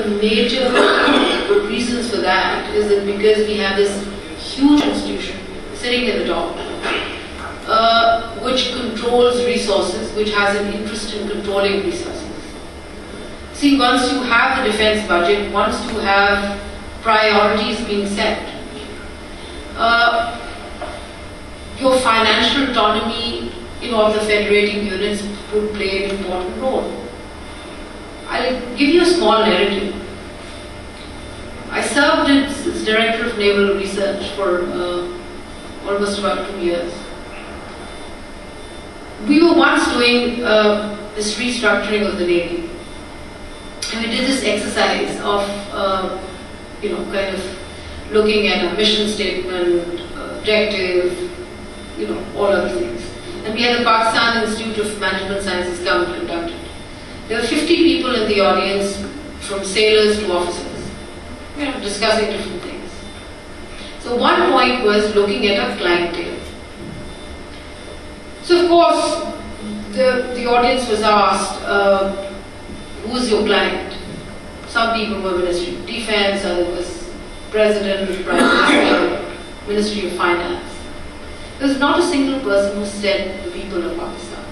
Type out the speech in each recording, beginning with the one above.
the major reasons for that is that because we have this huge institution sitting at the top, which controls resources, which has an interest in controlling resources. See, once you have the defense budget, once you have priorities being set, your financial autonomy in all the federating units would play an important role. I'll give you a small narrative. I served as Director of Naval Research for almost about 2 years. We were once doing this restructuring of the Navy. And we did this exercise of, kind of looking at a mission statement, objective, all other things. And we had the Pakistan Institute of Management Sciences come and conduct it. There were 50 people in the audience, from sailors to officers, discussing different things. So one point was looking at a clientele. So of course, the audience was asked, who's your client? Some people were Ministry of Defense, others was President, Prime Minister, Ministry of Finance. There was not a single person who said the people of Pakistan.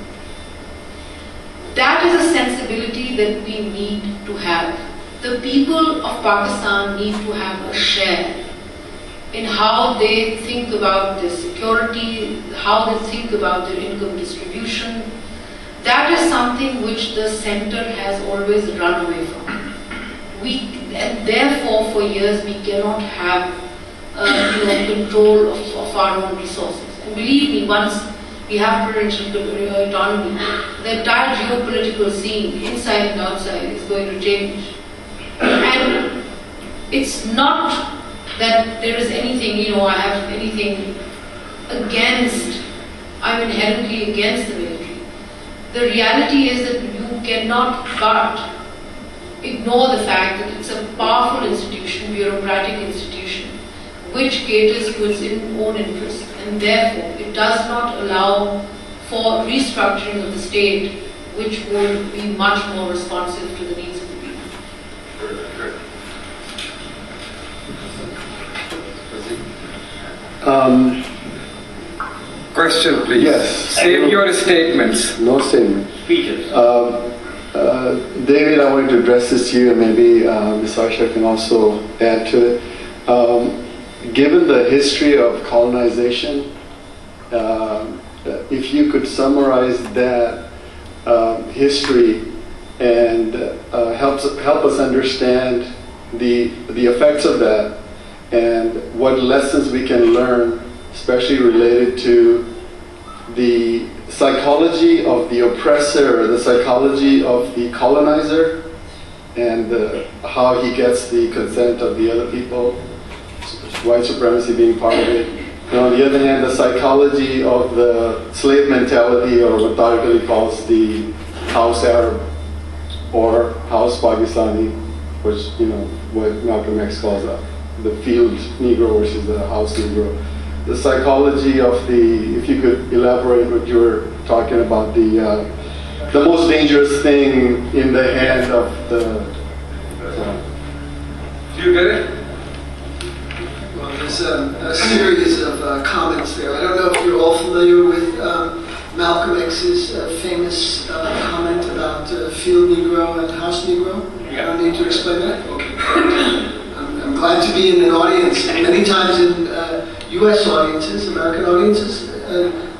That is a sensibility that we need to have. The people of Pakistan need to have a share in how they think about their security, how they think about their income distribution. That is something which the center has always run away from. And therefore, for years, we cannot have control of our own resources. And believe me, once we have presidential autonomy, the entire geopolitical scene, inside and outside, is going to change. And it's not that there is anything, I have anything against, I'm inherently against the military. The reality is that you cannot but ignore the fact that it's a powerful institution, bureaucratic institution, which caters to its own interest, and therefore it does not allow for restructuring of the state, which would be much more responsive to the needs of the people. Question, please. Yes. Save your statements. No statement. Speeches. David, I wanted to address this to you, and maybe Ms. Ayesha can also add to it. Given the history of colonization, if you could summarize that history and help us understand the effects of that and what lessons we can learn, especially related to the psychology of the oppressor, or the psychology of the colonizer, and how he gets the consent of the other people, white supremacy being part of it. And on the other hand, the psychology of the slave mentality, or what Tariq calls the house Arab, or house Pakistani, which, what Malcolm X calls the field Negro versus the house Negro. The psychology of if you could elaborate what you were talking about, the most dangerous thing in the hand of the... Do you get it? Well, there's a series of comments there. I don't know if you're all familiar with Malcolm X's famous comment about field Negro and house Negro. I don't need to explain that? Okay. I'm glad to be in an audience. Many times in U.S. audiences, American audiences,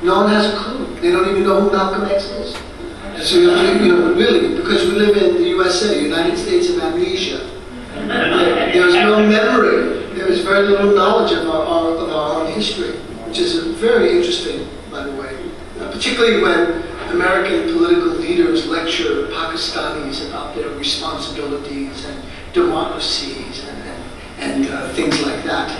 no one has a clue. They don't even know who Malcolm X is. And so really, because we live in the USA, United States of amnesia, there's no memory. There is very little knowledge of our own history, which is very interesting, by the way. Particularly when American political leaders lecture Pakistanis about their responsibilities and democracies and things like that.